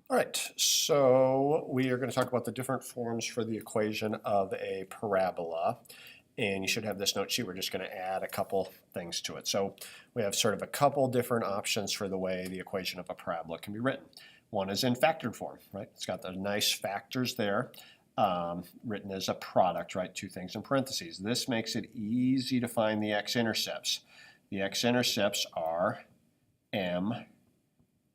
All right, so we are going to talk about the different forms for the equation of a parabola. And you should have this note sheet. We're just going to add a couple things to it. So we have sort of a couple different options for the way the equation of a parabola can be written. One is in factored form, right? It's got the nice factors there, written as a product, right? Two things in parentheses. This makes it easy to find the x-intercepts. The x-intercepts are m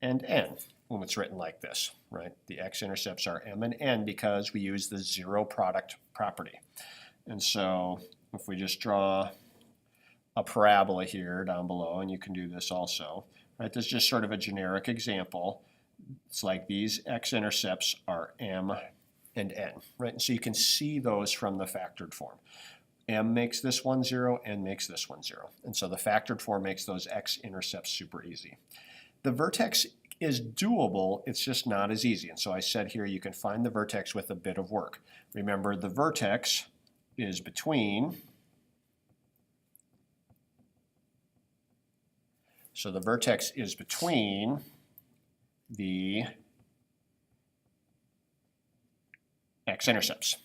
and n when it's written like this, right? The x-intercepts are m and n because we use the zero product property. And so if we just draw a parabola here down below, and you can do this also, right? This is just sort of a generic example. It's like these x-intercepts are m and n, right? And so you can see those from the factored form. M makes this one 0, n makes this one 0. And so the factored form makes those x-intercepts super easy. The vertex is doable, it's just not as easy. And so I said here you can find the vertex with a bit of work. Remember, the vertex is between, so the vertex is between the x-intercepts,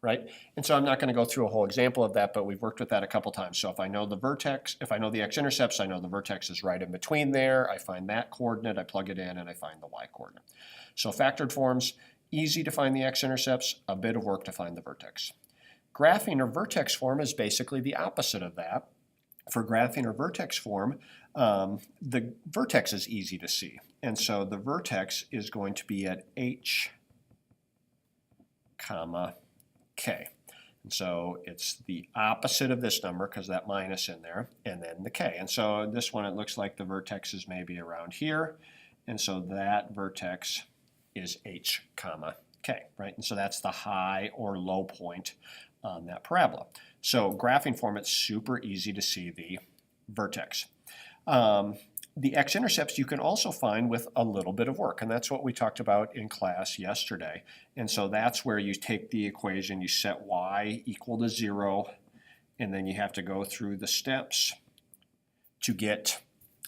right? And so I'm not going to go through a whole example of that, but we've worked with that a couple times. So if I know the vertex, if I know the x-intercepts, I know the vertex is right in between there. I find that coordinate, I plug it in, and I find the y-coordinate. So factored forms, easy to find the x-intercepts, a bit of work to find the vertex. Graphing or vertex form is basically the opposite of that. For graphing or vertex form, the vertex is easy to see. And so the vertex is going to be at h, comma, k. And so it's the opposite of this number because that minus in there, and then the k. And so this one, it looks like the vertex is maybe around here. And so that vertex is h, comma, k, right? And so that's the high or low point on that parabola. So graphing form, it's super easy to see the vertex. The x-intercepts you can also find with a little bit of work, and that's what we talked about in class yesterday. And so that's where you take the equation, you set y equal to 0, and then you have to go through the steps to get,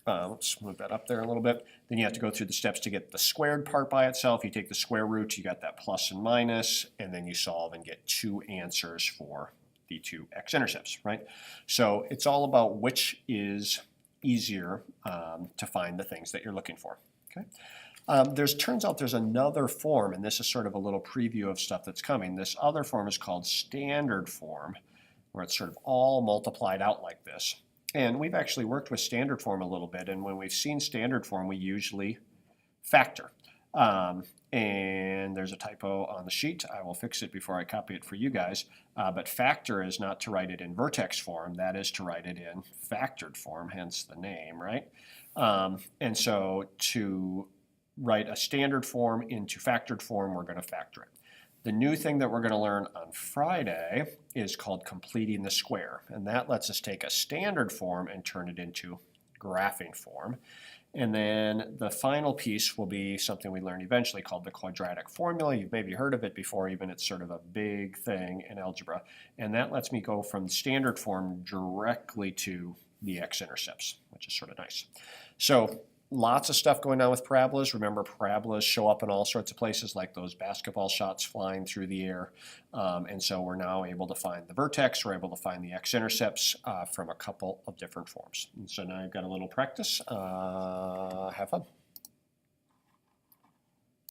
let's move that up there a little bit. Then you have to go through the steps to get the squared part by itself. You take the square root, you got that plus and minus, and then you solve and get two answers for the two x-intercepts, right? So it's all about which is easier to find the things that you're looking for. Okay. Turns out there's another form, and this is sort of a little preview of stuff that's coming. This other form is called standard form, where it's sort of all multiplied out like this. And we've actually worked with standard form a little bit, and when we've seen standard form, we usually factor. And there's a typo on the sheet. I will fix it before I copy it for you guys. But factor is not to write it in vertex form. That is to write it in factored form, hence the name, right? And so to write a standard form into factored form, we're going to factor it. The new thing that we're going to learn on Friday is called completing the square. And that lets us take a standard form and turn it into graphing form. And then the final piece will be something we learn eventually called the quadratic formula. You've maybe heard of it before, even it's sort of a big thing in algebra. And that lets me go from standard form directly to the x-intercepts, which is sort of nice. So lots of stuff going on with parabolas. Remember, parabolas show up in all sorts of places, like those basketball shots flying through the air. And so we're now able to find the vertex. We're able to find the x-intercepts from a couple of different forms. And so now you've got a little practice. Have fun.